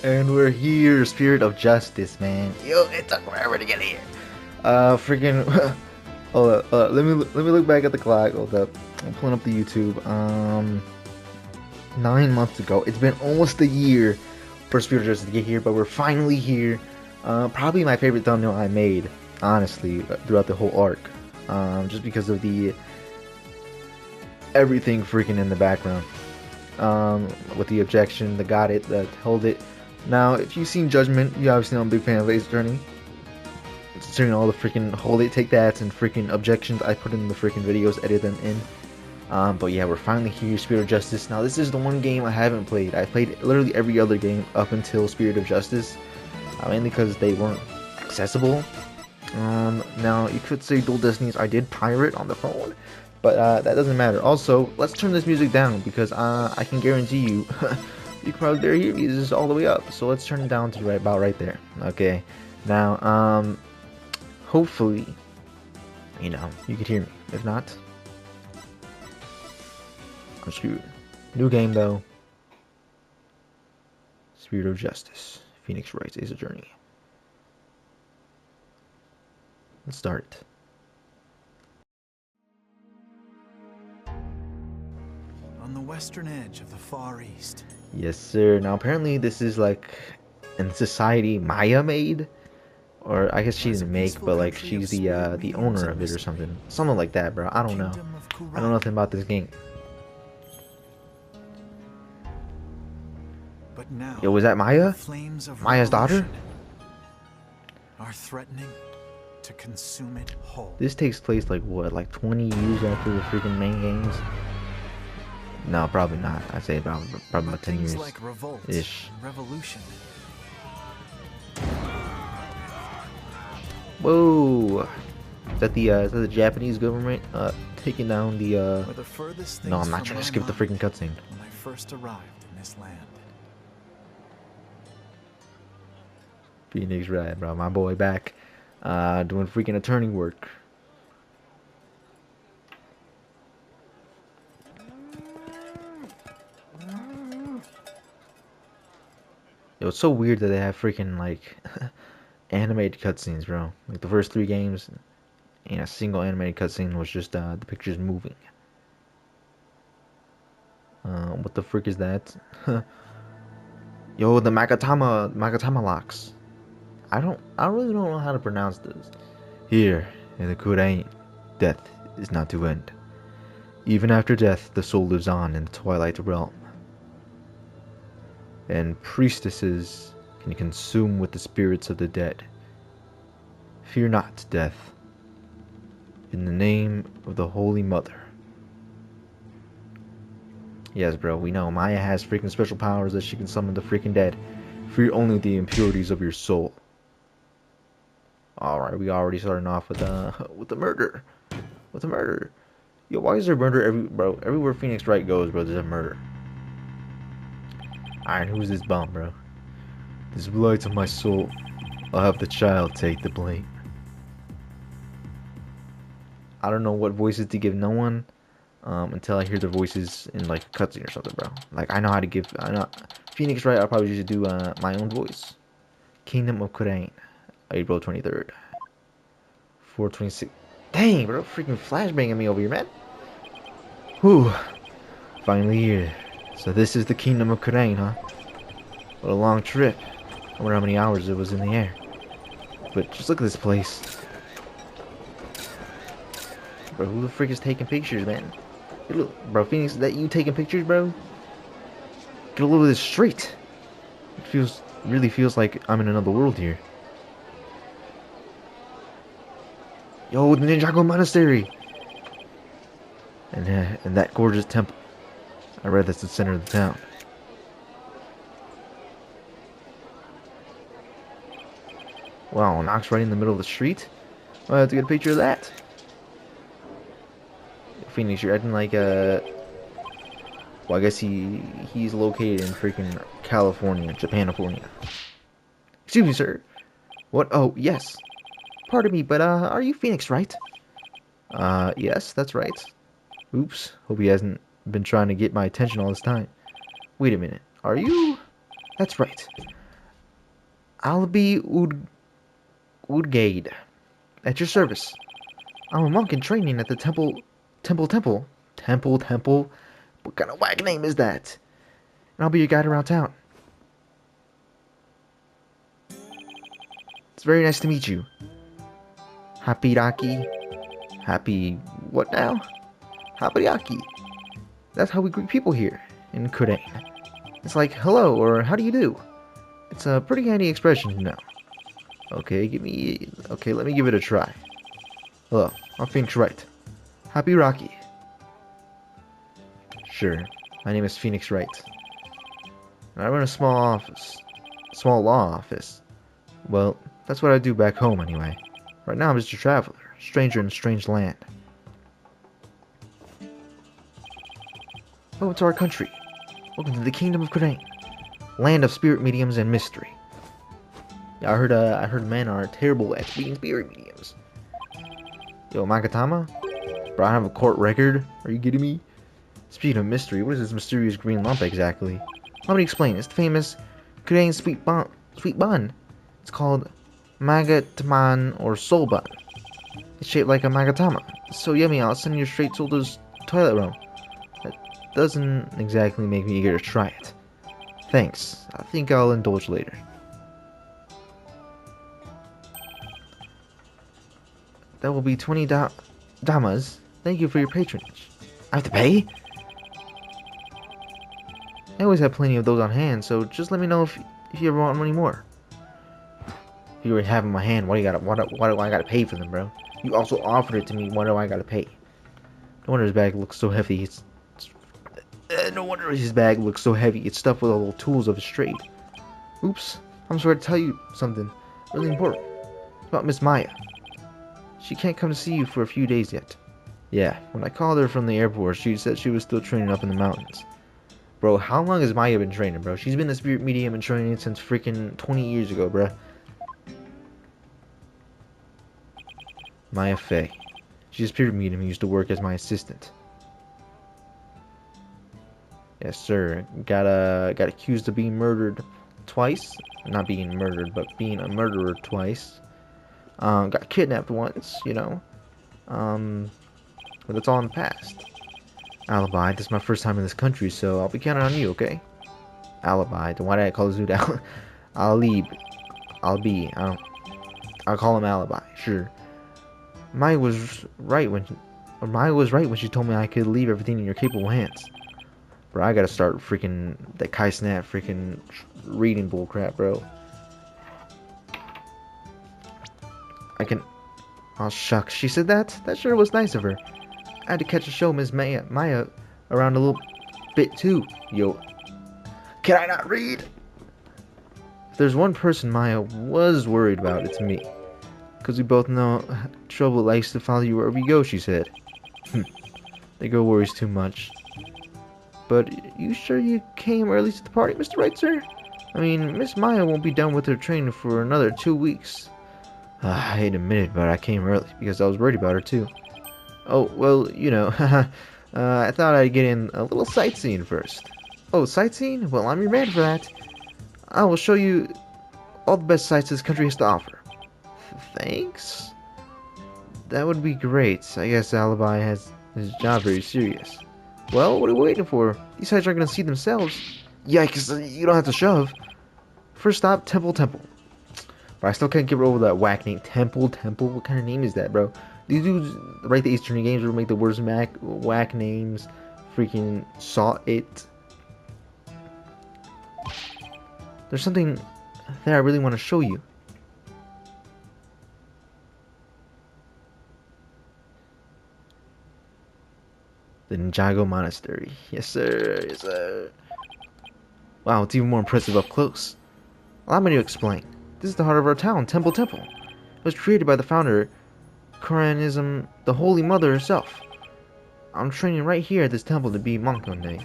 And we're here, Spirit of Justice, man. Yo, it took forever to get here. Freaking. Hold up. Let me look back at the clock. Hold up. I'm pulling up the YouTube. 9 months ago. It's been almost a year for Spirit of Justice to get here, but we're finally here. Probably my favorite thumbnail I made, honestly, throughout the whole arc. Just because of the everything freaking in the background. With the objection, the got it, that held it. Now, if you've seen Judgment, you obviously know I'm a big fan of Ace Attorney. Considering all the freaking hold it, take that, and freaking objections I put in the freaking videos, edit them in. But yeah, we're finally here, Spirit of Justice. Now, this is the one game I haven't played. I played literally every other game up until Spirit of Justice, mainly because they weren't accessible. Now, you could say Dual Destinies I did pirate on the phone, but that doesn't matter. Also, let's turn this music down, because I can guarantee you, you can probably barely hear me. This is all the way up, so let's turn it down to about right there. Okay, now, hopefully, you could hear me. If not, I'm screwed. New game, though. Spirit of Justice. Phoenix Wright is a journey. Let's start. On the western edge of the Far East. Yes, sir. Now, apparently, this is like in society Maya made, or I guess she didn't make, but like she's the owner of it or something like that, bro. I don't know. I know nothing about this game. But now, Yo, was that Maya? flames of Maya's daughter? are threatening to consume it whole. This takes place like what, like 20 years after the freaking main games? No, probably not. I'd say probably about 10 years Like revolt ish. and revolution. Whoa! Is that the Japanese government taking down the Were the furthest No, I'm things not from trying to my skip the mind freaking cutscene. when I first arrived in this land. Phoenix Wright, bro, my boy back, doing freaking attorney work. Yo, it's so weird that they have freaking like animated cutscenes, bro. Like the first 3 games, and a single animated cutscene was just the pictures moving. What the frick is that? Yo, the Magatama locks. I really don't know how to pronounce this. Here, in the Kurain, death is not to end. Even after death, the soul lives on in the Twilight Realm. And priestesses can consume with the spirits of the dead. Fear not, death. In the name of the Holy Mother. Yes, bro, we know. Maya has freaking special powers that she can summon the freaking dead. Fear only the impurities of your soul. Alright, we already starting off with the murder. With the murder. Yo, why is there murder everywhere Phoenix Wright goes, bro, there's a murder. Alright, who's this bum, bro? This blight of my soul. I'll have the child take the blame. I don't know what voices to give no one until I hear their voices in like a cutscene or something, bro. Like I know Phoenix Wright. I'll probably just do my own voice. Kingdom of Kurain, April 23rd, 426. Dang, bro, freaking flashbanging me over here, man. Whew, finally here. So this is the Kingdom of Kurain, huh? What a long trip. I wonder how many hours it was in the air. But just look at this place. Bro, who the frick is taking pictures, man? Hey, look, bro, Phoenix, is that you taking pictures, bro? Get all over this street. It really feels like I'm in another world here. Yo, the Ninjago Monastery! And that gorgeous temple. I read that's the center of the town. Wow, Nox right in the middle of the street? I'll have to get a picture of that. Phoenix, you're acting like well, I guess he's located in freaking California, Japanifornia. Excuse me, sir. What? Oh, yes. Pardon me, but are you Phoenix, right? Yes, that's right. Oops. Hope he hasn't been trying to get my attention all this time. Wait a minute. Are you? That's right. I'll be Udgade. At your service. I'm a monk in training at the temple. What kind of whack name is that? And I'll be your guide around town. It's very nice to meet you. Happy Raki. Happy what now? Happy. That's how we greet people here in Kudain. It's like hello or how do you do? It's a pretty handy expression, you know. Okay, let me give it a try. Hello, I'm Phoenix Wright. Happy Rocky. Sure, my name is Phoenix Wright. And I run a small law office. Well, that's what I do back home anyway. Right now I'm just a traveler, stranger in a strange land. Welcome to our country. Welcome to the Kingdom of Kudain, land of spirit mediums and mystery. Yeah, I heard men are terrible at being spirit mediums. Yo, Magatama? Bro, I have a court record? Are you kidding me? Speaking of mystery, what is this mysterious green lump exactly? Let me explain. It's the famous Kudain sweet bun. It's called Magataman or soul bun. It's shaped like a Magatama. It's so yummy, I'll send you straight to this toilet room. That doesn't exactly make me eager to try it. Thanks. I think I'll indulge later. That will be 20 damas. Thank you for your patronage. I have to pay? I always have plenty of those on hand, so just let me know if you ever want any more. If you already have them in my hand, why do I gotta pay for them, bro? You also offered it to me, why do I gotta pay? No wonder his bag looks so heavy. It's stuffed with all the tools of his trade. Oops, I'm sorry to tell you something really important about Miss Maya. She can't come to see you for a few days yet. Yeah, when I called her from the airport, she said she was still training up in the mountains. Bro, how long has Maya been training, bro? She's been a spirit medium and training since freaking 20 years ago, bro. Maya Fey. She's a spirit medium who used to work as my assistant. Yes, sir. Got accused of being murdered twice. Not being murdered, but being a murderer twice. Got kidnapped once, you know. But that's all in the past. Alibi, this is my first time in this country, so I'll be counting on you, okay? Alibi, then why did I call this dude I'll call him Alibi, sure. Maya was right when she told me I could leave everything in your capable hands. Bro, I gotta start freaking that Kai Snap freaking reading bullcrap, bro. Oh shucks, she said that? That sure was nice of her. I had to catch a show Miss Maya around a little bit too. Yo, can I not read? If there's one person Maya was worried about, it's me. Because we both know trouble likes to follow you wherever you go, she said. The girl worries too much. But you sure you came early to the party, Mr. Wright, sir? I mean, Miss Maya won't be done with her training for another 2 weeks. I hate to admit it, but I came early because I was worried about her too. Oh, well, you know, I thought I'd get in a little sightseeing first. Oh, sightseeing? Well, I'm your man for that. I will show you all the best sights this country has to offer. Thanks? That would be great. I guess Alibi has his job very serious. Well, what are we waiting for? These sights aren't going to see themselves. Yikes, you don't have to shove. First stop, Temple. But I still can't get over that whack name. Temple? What kind of name is that, bro? These dudes write the Eastern games will make the worst whack names. Freaking saw it. There's something that I really want to show you. The Ninjago Monastery. Yes, sir. Wow, it's even more impressive up close. Allow me to explain. This is the heart of our town, Temple. It was created by the founder, Koranism, the Holy Mother herself. I'm training right here at this temple to be a monk one day.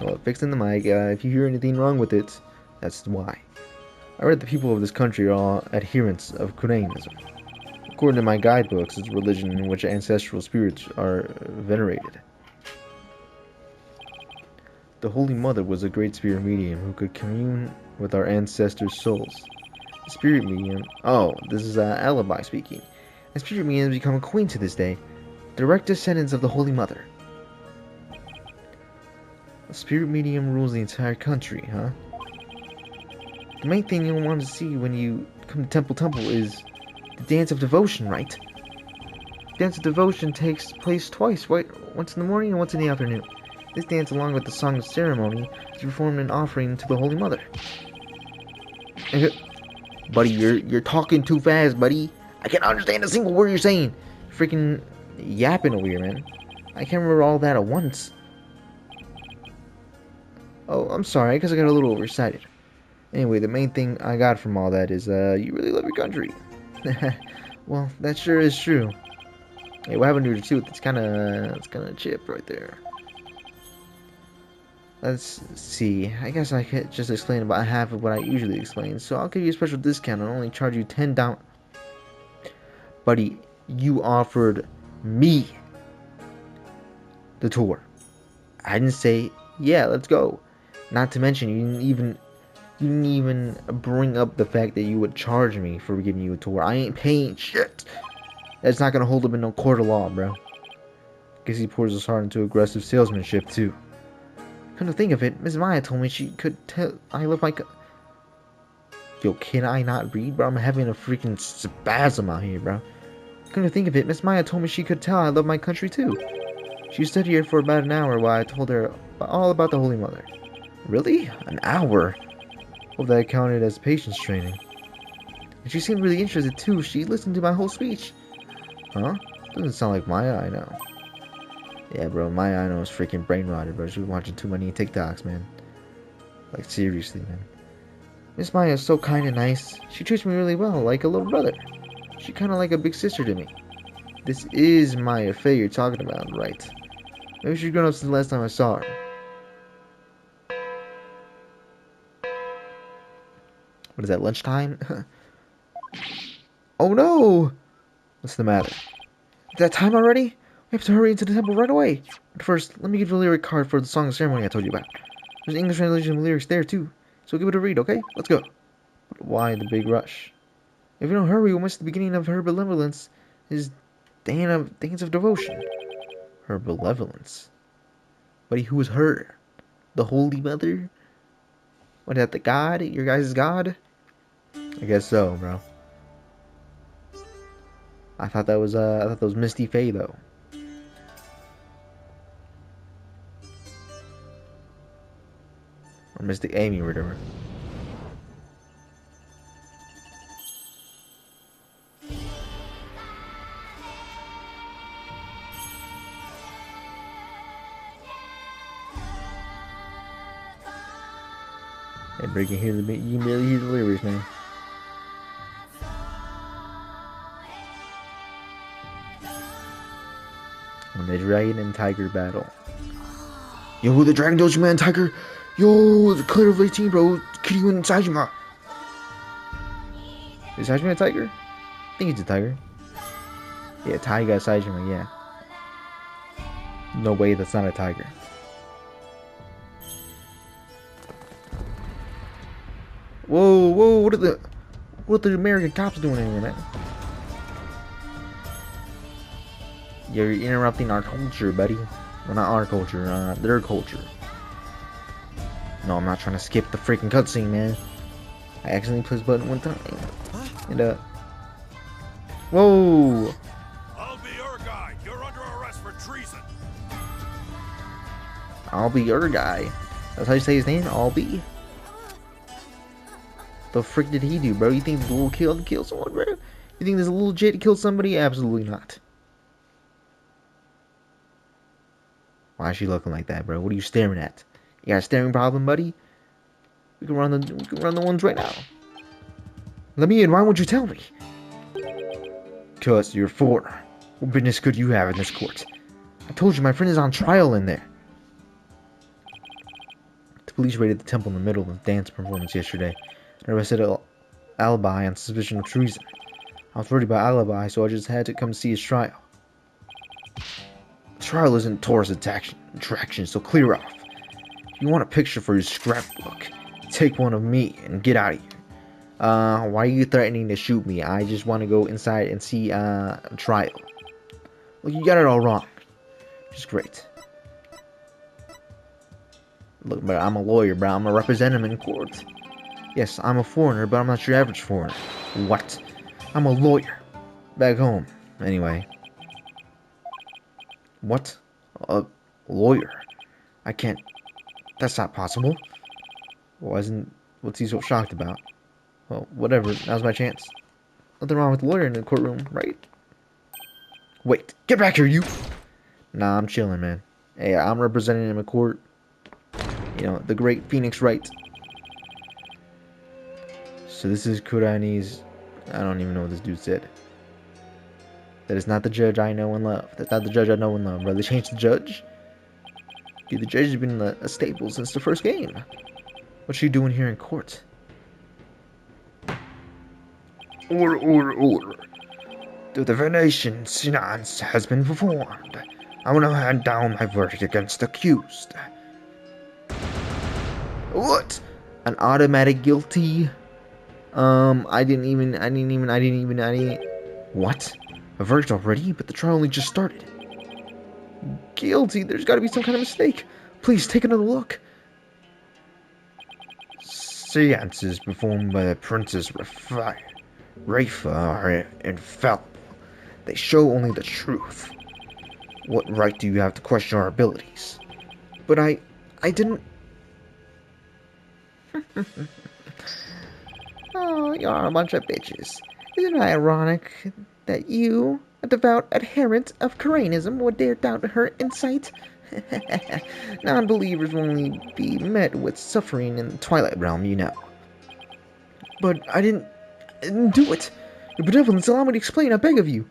Well, fixing the mic, if you hear anything wrong with it, that's why. I read the people of this country are all adherents of Koranism. According to my guidebooks, it's a religion in which ancestral spirits are venerated. The Holy Mother was a great spirit medium who could commune with our ancestors' souls. The spirit medium... Oh, this is Alibi speaking. A spirit medium has become a queen to this day. Direct descendants of the Holy Mother. A spirit medium rules the entire country, huh? The main thing you'll want to see when you come to Temple is the Dance of Devotion, right? Dance of Devotion takes place twice, right? Once in the morning and once in the afternoon. This dance, along with the Song of Ceremony, is performed in offering to the Holy Mother. Buddy, you're talking too fast, buddy. I can't understand a single word you're saying. Freaking yapping over here, man. I can't remember all that at once. Oh, I'm sorry, I guess I got a little overexcited. Anyway, the main thing I got from all that is, you really love your country. Well, that sure is true. Hey, what happened to your tooth? It's kinda chipped right there. Let's see. I guess I could just explain about half of what I usually explain. So I'll give you a special discount and only charge you $10 down. Buddy, you offered me the tour. I didn't say, yeah, let's go. Not to mention, you didn't even bring up the fact that you would charge me for giving you a tour. I ain't paying shit. That's not gonna hold up in no court of law, bro. Guess he pours his heart into aggressive salesmanship too. Come to think of it, Miss Maya told me she could tell I love my Yo, can I not read, bro? I'm having a freaking spasm out here, bro. Come to think of it, Miss Maya told me she could tell I love my country too. She stood here for about an hour while I told her all about the Holy Mother. Really? An hour? Well, that counted as patience training. And she seemed really interested too. She listened to my whole speech. Huh? Doesn't sound like Maya I know. Yeah, bro, Maya I know is freaking brain rotted, bro. She was watching too many TikToks, man. Like, seriously, man. Miss Maya is so kind and nice. She treats me really well, like a little brother. She kind of like a big sister to me. This is Maya Fey you're talking about, right? Maybe she's grown up since the last time I saw her. What is that, lunchtime? Oh no! What's the matter? Is that time already? We have to hurry into the temple right away. But first, let me give you a lyric card for the song of ceremony I told you about. There's an English translation of the lyrics there too, so give it a read, okay? Let's go. But why the big rush? If we don't hurry, we'll miss the beginning of her benevolence, his dance of devotion. Her benevolence? Buddy, who is her? The Holy Mother? What, is that the God? Your guys' God? I guess so, bro. I thought that was Misty Faye though. Or Mystic Amy or whatever. Hey, bro, you can barely hear the lyrics, man. When the dragon and tiger battle. Yo, the dragon doji man tiger. Yo, the clear of 18, bro. Kiryu and Sajima. Is Sajima a tiger? I think he's a tiger. Yeah, Taiga Sajima, yeah. No way, that's not a tiger. Whoa, whoa, what are the American cops doing in here, man? You're interrupting our culture, buddy. Well, not our culture, their culture. No, I'm not trying to skip the freaking cutscene, man. I accidentally pushed the button one time. And, whoa! I'll be your guy. You're under arrest for treason. I'll be your guy. That's how you say his name? I'll be. The frick did he do, bro? You think the little kid killed someone, bro? You think this little jit killed somebody? Absolutely not. Why is she looking like that, bro? What are you staring at? You got a staring problem, buddy? We can run the ones right now. Let me in. Why won't you tell me? 'Cause you're a foreigner. What business could you have in this court? I told you my friend is on trial in there. The police raided the temple in the middle of a dance performance yesterday and arrested Alibi on suspicion of treason. I was worried about Alibi, so I just had to come see his trial. The trial isn't tourist attraction, so clear off. If you want a picture for your scrapbook, take one of me and get out of here. Why are you threatening to shoot me? I just want to go inside and see a trial. Look, you got it all wrong. Which is great. Look, but I'm a lawyer, bro. I'm a representative in court. Yes, I'm a foreigner, but I'm not your average foreigner. What? I'm a lawyer. Back home. Anyway. What? A lawyer? I can't... That's not possible. What's he so shocked about? Well, whatever. Now's my chance. Nothing wrong with the lawyer in the courtroom, right? Wait. Get back here, you! Nah, I'm chilling, man. Hey, I'm representing him in court. You know, the great Phoenix Wright. So this is Kurani's... I don't even know what this dude said. That is not the judge I know and love. That's not the judge I know and love, bro. They changed the judge? Dude, the judge has been a staple since the first game. What's she doing here in court? Order. The divination seance has been performed. I will now hand down my verdict against the accused. What? An automatic guilty? I didn't even. What? A verdict already? But the trial only just started. Guilty? There's gotta be some kind of mistake. Please, take another look. Seances performed by the Princess Rafa are infallible. They show only the truth. What right do you have to question our abilities? But I didn't... Oh, you're a bunch of bitches. Isn't it ironic that you, a devout adherent of Koreanism, would dare doubt her insight? Non-believers will only be met with suffering in the Twilight Realm, you know. But I didn't do it. Your benevolence, allow me to explain, I beg of you.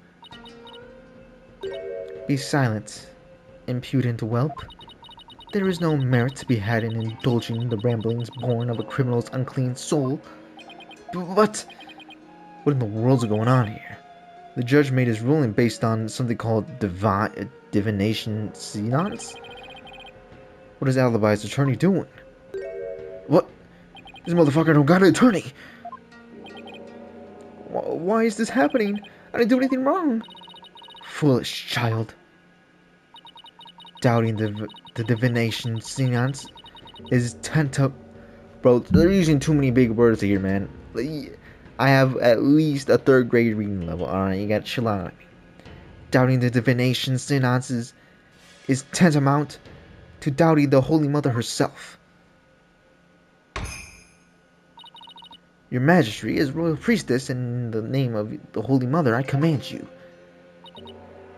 Be silent, impudent whelp. There is no merit to be had in indulging the ramblings born of a criminal's unclean soul. But what in the world's going on here? The judge made his ruling based on something called divination seance? What is Alibi's attorney doing? What? This motherfucker don't got an attorney! Why is this happening? I didn't do anything wrong! Foolish child. Doubting the divination seance is tantamount... Bro, they're using too many big words here, man. I have at least a 3rd grade reading level, alright? You gotta chill out on me. Doubting the divination seance is tantamount to doubting the Holy Mother herself. Your Majesty, as Royal Priestess, in the name of the Holy Mother, I command you.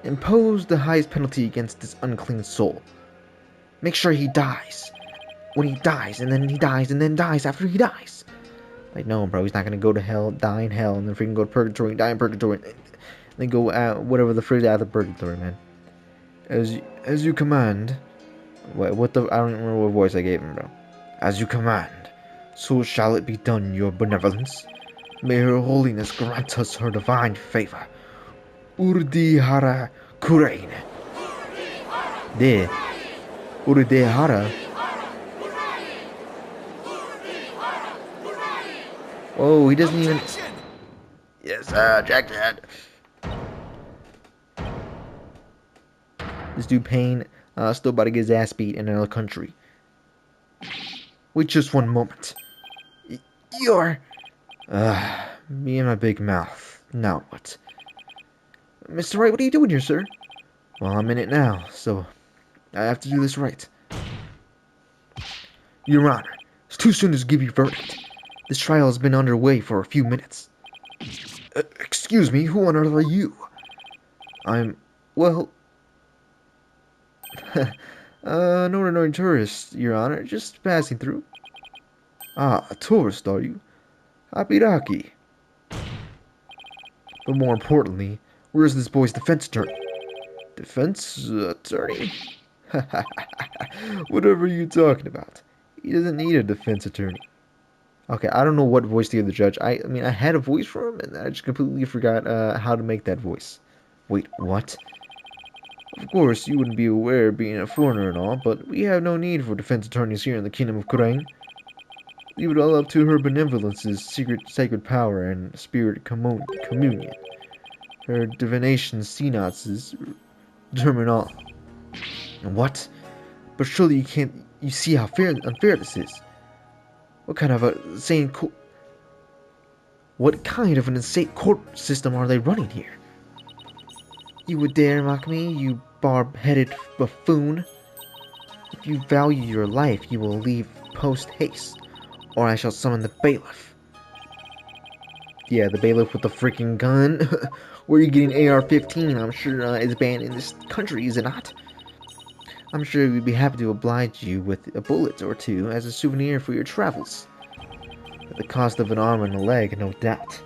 Impose the highest penalty against this unclean soul. Make sure he dies. When he dies, and then he dies, and then dies after he dies. Like, no, bro, he's not gonna go to hell, die in hell, and then freaking go to purgatory, die in purgatory, and then go whatever the phrase out of purgatory, man. As you command. What the? I don't remember what voice I gave him, bro. As you command, so shall it be done, your benevolence. May her holiness grant us her divine favor. Urdihara Kurain. Urdihara. Oh, he doesn't even... Yes, Jack Dad. This dude Payne, still about to get his ass beat in another country. Wait just one moment. You're... me and my big mouth. Now what? Mr. Wright, what are you doing here, sir? Well, I'm in it now, so I have to do this right. Your Honor, it's too soon to give you verdict. This trial has been underway for a few minutes. Excuse me, who on earth are you? I'm... well... an ordinary tourist, Your Honor, just passing through. Ah, a tourist, are you? Happy-dacky. But more importantly, where's this boy's defense attorney? Defense attorney? Whatever you talking about. He doesn't need a defense attorney. Okay, I don't know what voice to give the judge. I mean, I had a voice for him, and I just completely forgot how to make that voice. Wait, what? Of course, you wouldn't be aware being a foreigner and all, but we have no need for defense attorneys here in the Kingdom of Kurang. Leave it all up to her benevolence's secret sacred power and spirit communion. Her divination seanots determine all. What? But surely you can't. You see how unfair this is. What kind of an insane court system are they running here? You would dare mock me, you barb-headed buffoon? If you value your life, you will leave post-haste, or I shall summon the bailiff. Yeah, the bailiff with the freaking gun. Where are you getting AR-15? I'm sure it's banned in this country, is it not? I'm sure we'd be happy to oblige you with a bullet or two as a souvenir for your travels. At the cost of an arm and a leg, no doubt.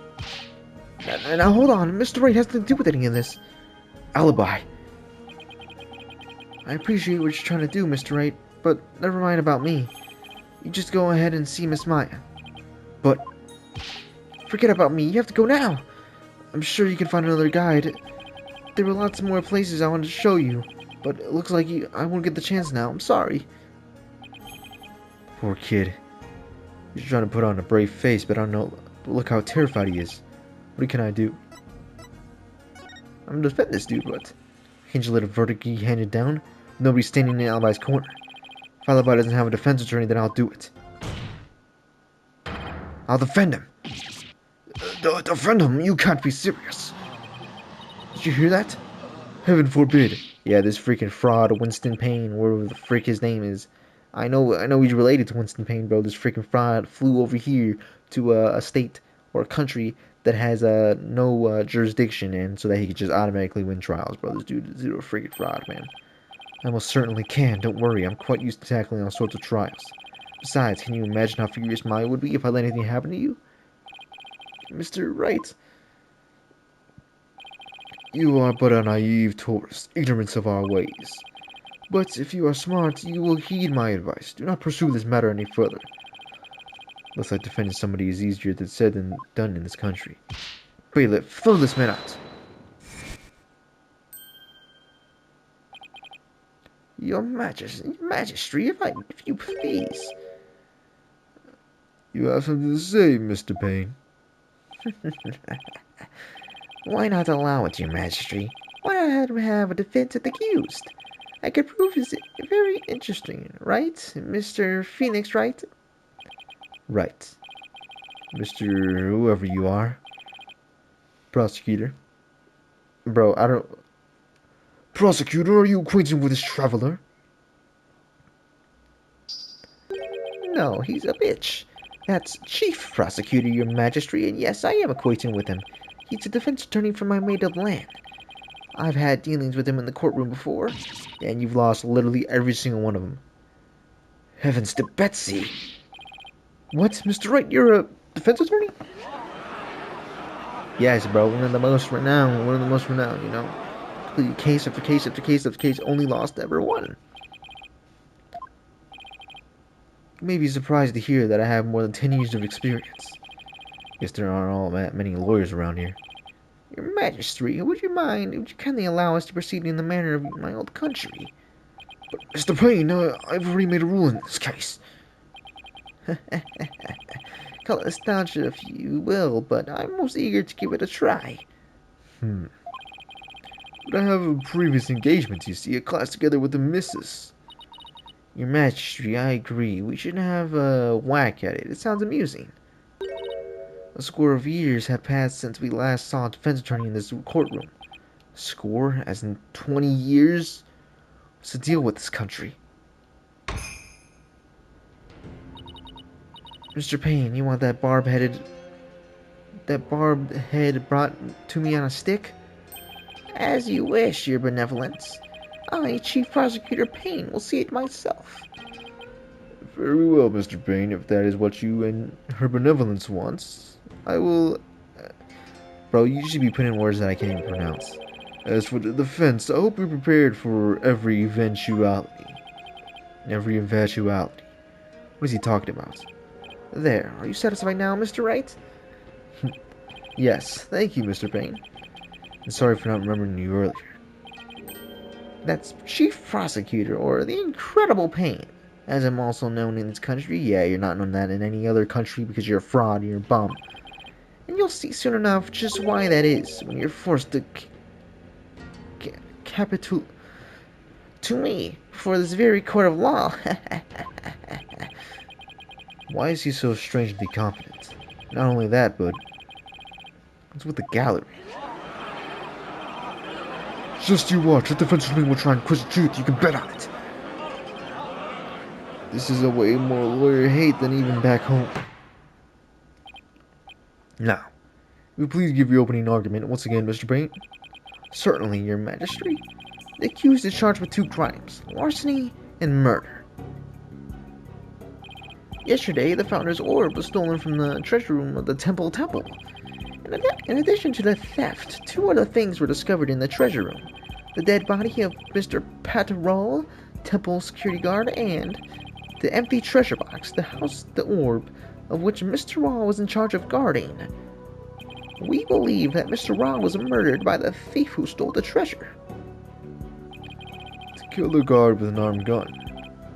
Now hold on, Mr. Wright has nothing to do with any of this. Alibi. I appreciate what you're trying to do, Mr. Wright, but never mind about me. You just go ahead and see Miss Maya. But forget about me, you have to go now. I'm sure you can find another guide. There were lots more places I wanted to show you, but it looks like I won't get the chance now. I'm sorry. Poor kid. He's trying to put on a brave face, but I don't know. Look how terrified he is. What can I do? I'm gonna defend this dude, but can't you let a verdict be handed down? Nobody's standing in Alibi's corner. If Alibi doesn't have a defense attorney, then I'll do it. I'll defend him. Defend him? You can't be serious. Did you hear that? Heaven forbid. Yeah, this freaking fraud, Winston Payne, whatever the frick his name is. I know he's related to Winston Payne, bro. This freaking fraud flew over here to a state or a country that has no jurisdiction, and so that he could just automatically win trials, bro. This dude is a freaking fraud, man. I most certainly can. Don't worry. I'm quite used to tackling all sorts of trials. Besides, can you imagine how furious Maya would be if I let anything happen to you? Mr. Wright. You are but a naive tourist, ignorant of our ways. But if you are smart, you will heed my advice. Do not pursue this matter any further. Looks like defending somebody is easier said than done in this country. Bailiff, throw this man out. Your Majesty, if you please. You have something to say, Mr. Payne. Why not allow it, Your Majesty? Why not have a defense of the accused? I could prove it's very interesting, right, Mr. Phoenix, right? Right. Mr. whoever you are. Prosecutor. Bro, I don't... Prosecutor, are you acquainted with this traveler? No, he's a bitch. That's Chief Prosecutor, Your Majesty, and yes, I am acquainted with him. He's a defense attorney from my native land. I've had dealings with him in the courtroom before, and you've lost literally every single one of them. Heavens to Betsy! What, Mr. Wright, you're a defense attorney? Yes, bro, one of the most renowned, you know. Case after case after case after case, only lost ever won. You may be surprised to hear that I have more than 10 years of experience. Guess there aren't all that many lawyers around here. Your Majesty, would you kindly allow us to proceed in the manner of my old country? But, Mr. Payne, I've already made a rule in this case. Call it nostalgia if you will, but I'm most eager to give it a try. But I have a previous engagement, you see, a class together with the missus. Your Majesty, I agree. We should have a whack at it. It sounds amusing. A score of years have passed since we last saw a defense attorney in this courtroom. A score? As in 20 years? What's the deal with this country? Mr. Payne, you want that barbed head brought to me on a stick? As you wish, Your Benevolence. I, Chief Prosecutor Payne, will see it myself. Very well, Mr. Payne, if that is what you and Her Benevolence wants. I will... Bro, you should be putting in words that I can't even pronounce. As for the defense, I hope you're prepared for every eventuality. Every eventuality. What is he talking about? There, are you satisfied now, Mr. Wright? Yes, thank you, Mr. Payne. And sorry for not remembering you earlier. That's Chief Prosecutor, or the Incredible Pain, as I'm also known in this country. Yeah, you're not known that in any other country because you're a fraud and you're a bum. And you'll see soon enough just why that is when you're forced to capitulate to me before this very court of law. Why is he so strangely confident? Not only that, but what's with the gallery? Just you watch. The defense attorney will try and twist the truth. You can bet on it. This is a way more lawyer hate than even back home. Now, will you please give your opening argument once again, Mr. Payne? Certainly, Your Majesty. The accused is charged with 2 crimes, larceny and murder. Yesterday, the Founder's Orb was stolen from the treasure room of the Temple. In addition to the theft, 2 other things were discovered in the treasure room. The dead body of Mr. Paterol, Temple security guard, and the empty treasure box, the orb, of which Mr. Raw was in charge of guarding. We believe that Mr. Raw was murdered by the thief who stole the treasure. To kill the guard with an armed gun.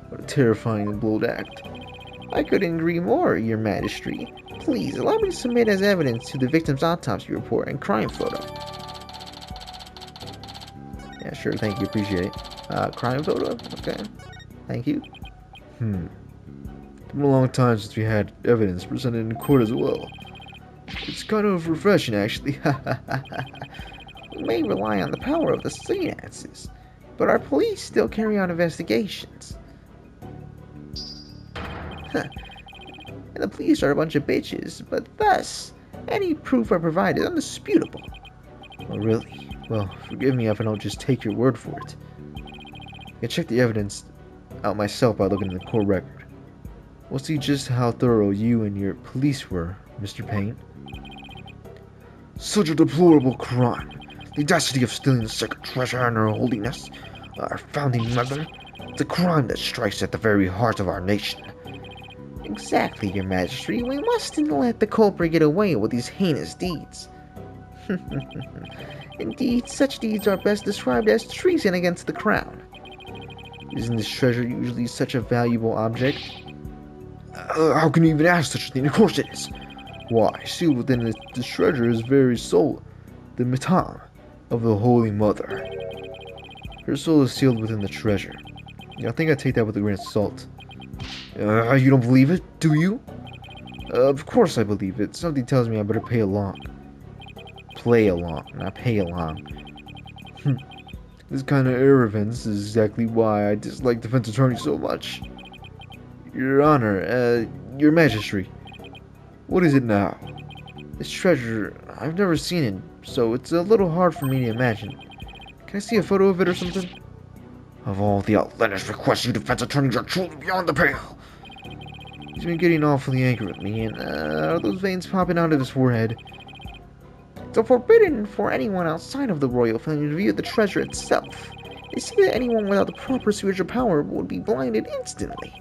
What a terrifying and bold act. I couldn't agree more, Your Majesty. Please, allow me to submit as evidence to the victim's autopsy report and crime photo. Yeah, sure, thank you, appreciate it. Crime photo? Okay. Thank you. It's been a long time since we had evidence presented in court as well. It's kind of refreshing, actually. We may rely on the power of the finances, but our police still carry out investigations. And the police are a bunch of bitches, but thus, any proof I provide is undisputable. Oh, really? Well, forgive me if I don't just take your word for it. I can check the evidence out myself by looking at the court record. We'll see just how thorough you and your police were, Mr. Payne. Such a deplorable crime. The audacity of stealing the sacred treasure and her holiness, our founding mother. It's a crime that strikes at the very heart of our nation. Exactly, Your Majesty. We mustn't let the culprit get away with these heinous deeds. Indeed, such deeds are best described as treason against the crown. Isn't this treasure usually such a valuable object? How can you even ask such a thing? Of course it is. Why, sealed within this treasure is very soul, the mitam of the Holy Mother. Her soul is sealed within the treasure. I think I take that with a grain of salt. You don't believe it, do you? Of course I believe it. Something tells me I better pay along. Play along, not pay along. This kind of arrogance is exactly why I dislike defense attorneys so much. Your Honor, Your Majesty. What is it now? This treasure, I've never seen it, so it's a little hard for me to imagine. Can I see a photo of it or something? Of all the outlandish requests, you defense attorneys are truly beyond the pale. He's been getting awfully angry with me, and are those veins popping out of his forehead? It's forbidden for anyone outside of the royal family to view the treasure itself. They say that anyone without the proper spiritual power would be blinded instantly.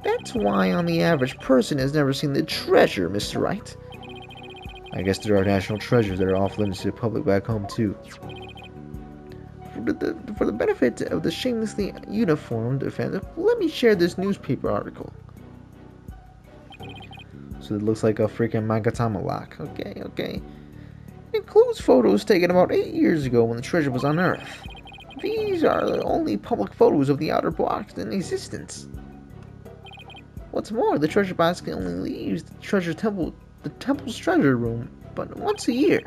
That's why on the average person has never seen the treasure, Mr. Wright. I guess there are national treasures that are off limits to the public back home, too. For the benefit of the shamelessly uniformed offender, let me share this newspaper article. So it looks like a freaking Magatama lock. Okay. It includes photos taken about 8 years ago when the treasure was unearthed. These are the only public photos of the outer box in existence. What's more, the treasure box can only leave the temple's treasure room but once a year,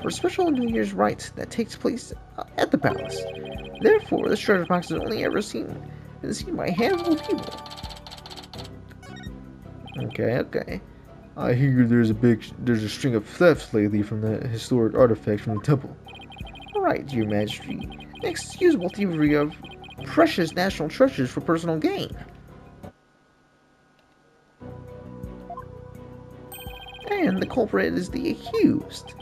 for a special New Year's rite that takes place at the palace. Therefore, this treasure box is only ever seen by a handful of people. Okay. I hear there's a string of thefts lately from the historic artifacts from the temple. Alright, Your Majesty. Inexcusable thievery of precious national treasures for personal gain. And the culprit is the accused.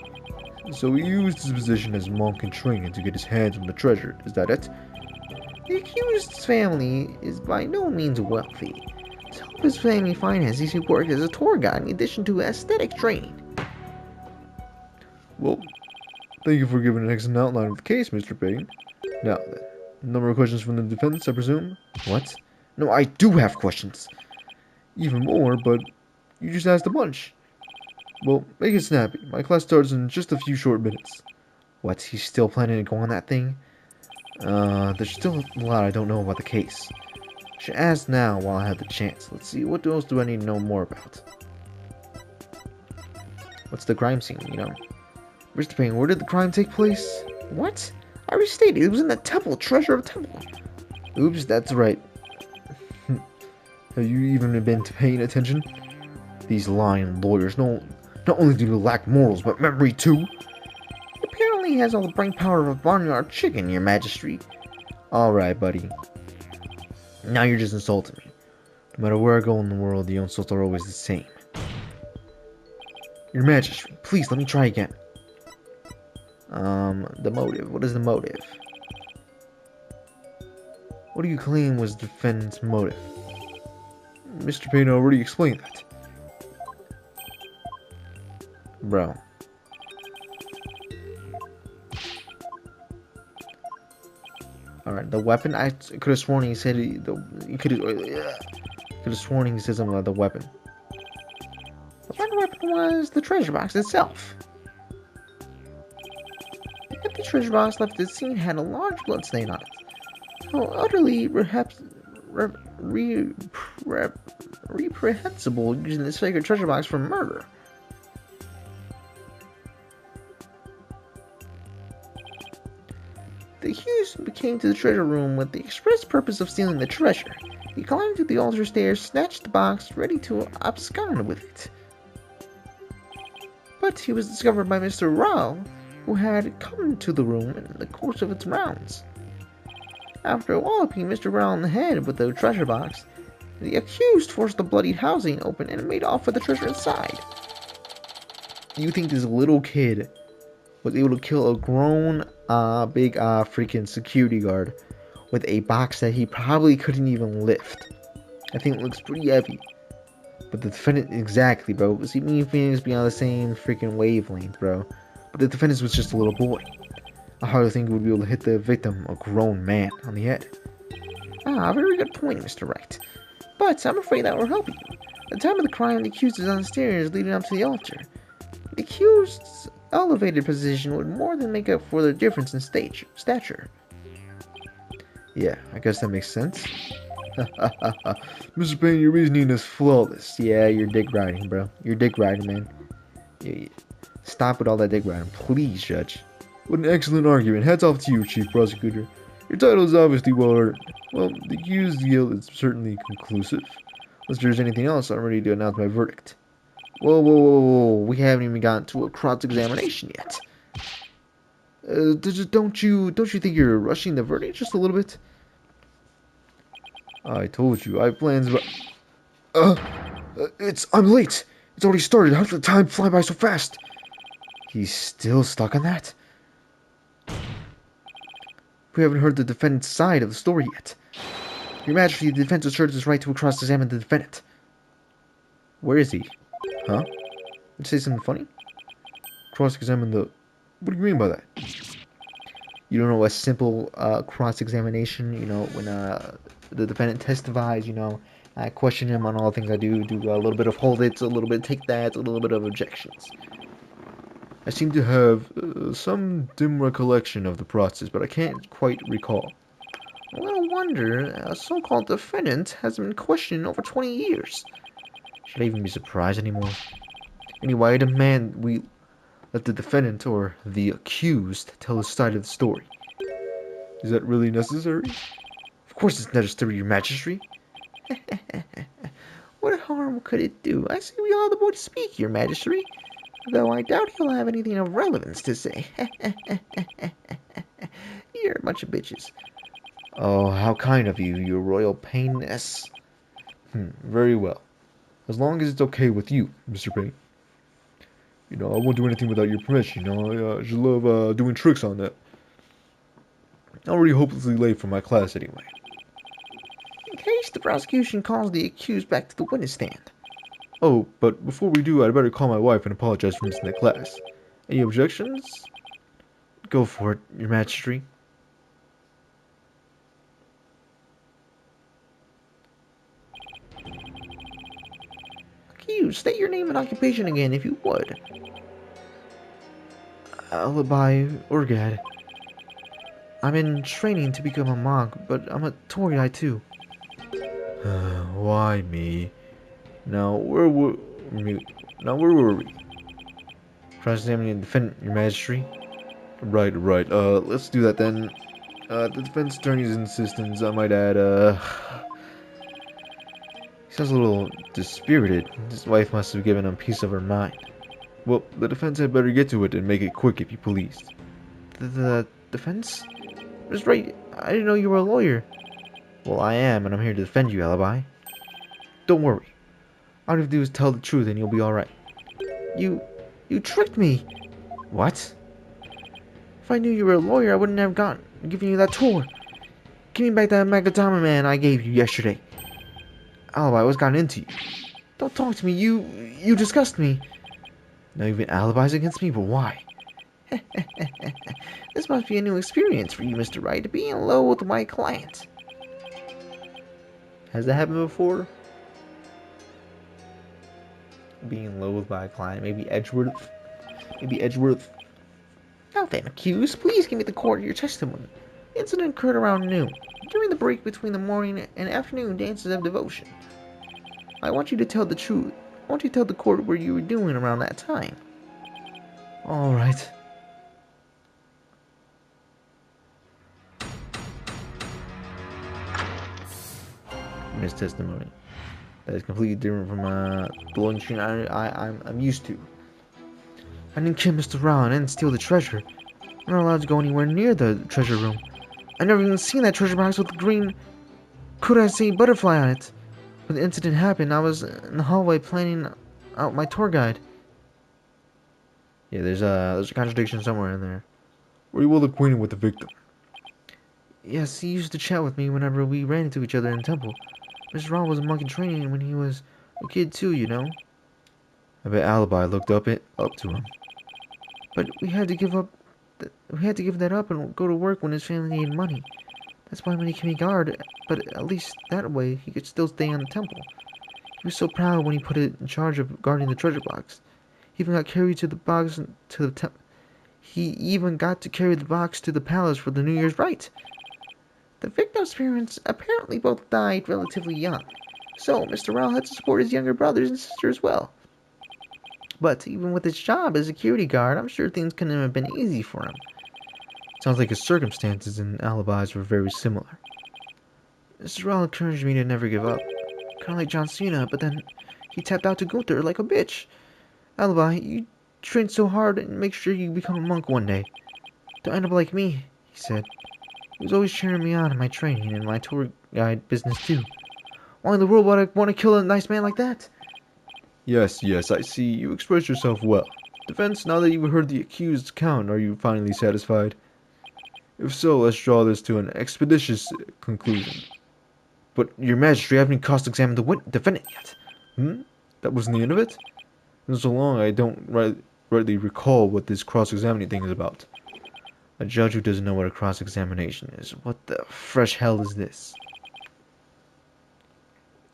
So he used his position as monk in training to get his hands on the treasure, is that it? The accused's family is by no means wealthy. To help his family finances, he worked as a tour guide in addition to aesthetic training. Well, thank you for giving an excellent outline of the case, Mr. Payne. Now then, No more questions from the defense, I presume? What? No, I do have questions. Even more, but you just asked a bunch. Well, make it snappy. My class starts in just a few short minutes. What, he's still planning to go on that thing? There's still a lot I don't know about the case. I should ask now while I have the chance. Let's see, what else do I need to know more about? What's the crime scene, you know? Mr. Payne, where did the crime take place? What? I already stated, it was in the temple, treasure of temple. Oops, that's right. Have you even been paying attention? These lying lawyers, not only do they lack morals, but memory too. Apparently he has all the brain power of a barnyard chicken, your majesty. Alright, buddy. Now you're just insulting me. No matter where I go in the world, the insults are always the same. Your majesty, please let me try again. The motive. What is the motive? What do you claim was the defendant's motive? Mr. Payne already explained that. Bro. Alright, the weapon. I could have sworn he said he could have sworn he said something about the weapon. The weapon was the treasure box itself. The empty treasure box left at the scene had a large blood stain on it. How utterly reprehensible using this sacred treasure box for murder. The accused came to the treasure room with the express purpose of stealing the treasure. He climbed through the altar stairs, snatched the box, ready to abscond with it. But he was discovered by Mr. Rao, who had come to the room in the course of its rounds. After walloping Mr. Rao on the head with the treasure box, the accused forced the bloodied housing open and made off with the treasure inside. You think this little kid was able to kill a grown, big, freaking security guard with a box that he probably couldn't even lift? I think it looks pretty heavy. But the defendant, exactly, bro. See, me and Phoenix be on the same freaking wavelength, bro. But the defendant was just a little boy. I hardly think he would be able to hit the victim, a grown man, on the head. Ah, very good point, Mr. Wright. But I'm afraid that will help you. At the time of the crime, the accused is on the stairs leading up to the altar. The accused's elevated position would more than make up for the difference in stature. Yeah, I guess that makes sense. Mr. Payne, your reasoning is flawless. Yeah, you're dick riding, bro. You're dick riding, man. Yeah. Stop with all that dick riding, please, Judge. What an excellent argument. Hats off to you, Chief Prosecutor. Your title is obviously well earned. Well, the accused's guilt is certainly conclusive. Unless there's anything else, I'm ready to announce my verdict. Whoa. We haven't even gotten to a cross-examination yet. Don't you think you're rushing the verdict just a little bit? I told you, I have plans about... I'm late. It's already started. How did the time fly by so fast? He's still stuck on that? We haven't heard the defendant's side of the story yet. Your Majesty, the defense asserts its right to cross-examine the defendant. Where is he? Huh? Did you say something funny? Cross-examine the... What do you mean by that? You don't know a simple cross-examination, you know, when the defendant testifies, you know, I question him on all the things I do a little bit of hold it, a little bit of take that, a little bit of objections. I seem to have some dim recollection of the process, but I can't quite recall. Well, wonder, a so-called defendant has been questioned in over 20 years. Should I even be surprised anymore? Anyway, I demand we let the defendant, or the accused, tell his side of the story. Is that really necessary? Of course it's necessary, Your Majesty. What harm could it do? I say we allow the boy to speak, Your Majesty. Though I doubt he'll have anything of relevance to say. You're a bunch of bitches. Oh, how kind of you, Your Royal Payne-ness. Very well. As long as it's okay with you, Mr. Payne. You know, I won't do anything without your permission, you know, I just love doing tricks on that. I'm already hopelessly late for my class anyway. In case the prosecution calls the accused back to the witness stand. Oh, but before we do, I'd better call my wife and apologize for missing the class. Any objections? Go for it, Your Majesty. you? State your name and occupation again, if you would. Alibi Urgad. I'm in training to become a monk, but I'm a tour guide too. Why me? Now, where were we? Cross-examining defendant, your majesty. Right. Let's do that then. The defense attorney's insistence, I might add, he sounds a little dispirited. His wife must have given him a piece of her mind. Well, the defense had better get to it and make it quick if you please. The defense? Ms. Wright, I didn't know you were a lawyer. Well, I am, and I'm here to defend you, Alibi. Don't worry. All you have to do is tell the truth and you'll be alright. You tricked me! What? If I knew you were a lawyer, I wouldn't have given you that tour. Give me back that Magadama man I gave you yesterday. Alibi, what's gotten into you? Don't talk to me, you disgust me. Now even alibis against me, but why? This must be a new experience for you, Mr. Wright, to be in love with my client. Has that happened before? Being in love with my client, maybe Edgeworth. Now then, accused, please give me the court of your testimony. The incident occurred around noon, during the break between the morning and afternoon dances of devotion. I want you to tell the truth. I want you to tell the court what you were doing around that time. Alright. His testimony. That is completely different from the loan screen I'm used to. I didn't kill Mr. Rao and didn't steal the treasure. I'm not allowed to go anywhere near the treasure room. I never even seen that treasure box with the green Kurase butterfly on it. When the incident happened, I was in the hallway planning out my tour guide. Yeah, there's a contradiction somewhere in there. Were you well acquainted with the victim? Yes, he used to chat with me whenever we ran into each other in the temple. Mr. Rao was a monk in training when he was a kid too, you know. I bet Alibi looked up to him. But we had to give that up and go to work when his family needed money. That's why when he became a guard, but at least that way he could still stay on the temple. He was so proud when he put it in charge of guarding the treasure box. He even got carried to the box to the temple. He even got to carry the box to the palace for the New Year's rite. The victim's parents apparently both died relatively young, so Mr. Rao had to support his younger brothers and sister as well. But even with his job as a security guard, I'm sure things couldn't have been easy for him. Sounds like his circumstances and alibis were very similar. Mr. Rao encouraged me to never give up, kind of like John Cena, but then he tapped out to Gunther like a bitch. Alibi, you train so hard and make sure you become a monk one day. Don't end up like me, he said. He was always cheering me on in my training and my tour guide business too. Why in the world would I want to kill a nice man like that? Yes, I see. You expressed yourself well. Defense, now that you've heard the accused's account, are you finally satisfied? If so, let's draw this to an expeditious conclusion. But, Your Majesty, I haven't cross-examined the defendant yet. That wasn't the end of it? It's been so long I don't rightly recall what this cross-examining thing is about. A judge who doesn't know what a cross-examination is. What the fresh hell is this?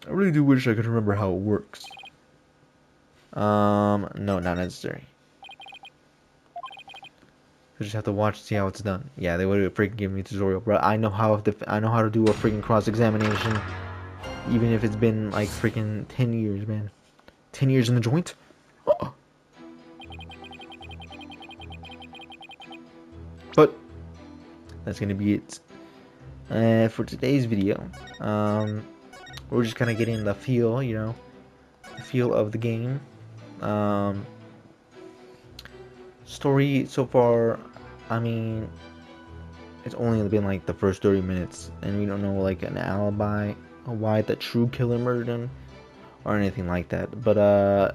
I really do wish I could remember how it works. No, not necessary. I just have to watch to see how it's done. Yeah, they would have freaking given me a tutorial, bro. I know how to do a freaking cross-examination, even if it's been like freaking 10 years, man. 10 years in the joint. Oh. But that's gonna be it for today's video. We're just kind of getting the feel, the feel of the game. Story so far, I mean, it's only been like the first 30 minutes, and we don't know like an alibi or why the true killer murdered him or anything like that. But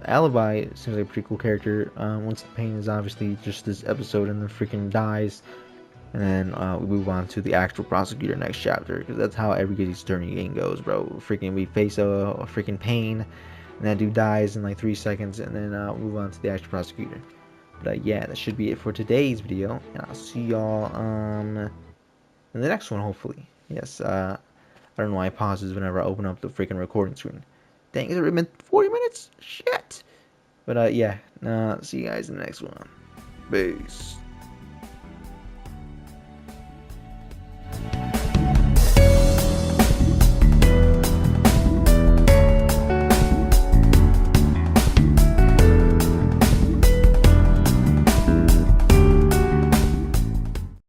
Alibi seems like a pretty cool character. Once the Pain is obviously just this episode and then freaking dies, and then we move on to the actual prosecutor next chapter, because that's how every Ace Attorney game goes, bro. Freaking we face a freaking Pain, and that dude dies in like 3 seconds, and then move on to the actual prosecutor. But yeah, that should be it for today's video, and I'll see y'all in the next one, hopefully. Yes, I don't know why it pauses whenever I open up the freaking recording screen. Dang, it's already been 40 minutes? Shit! But yeah, see you guys in the next one. Peace.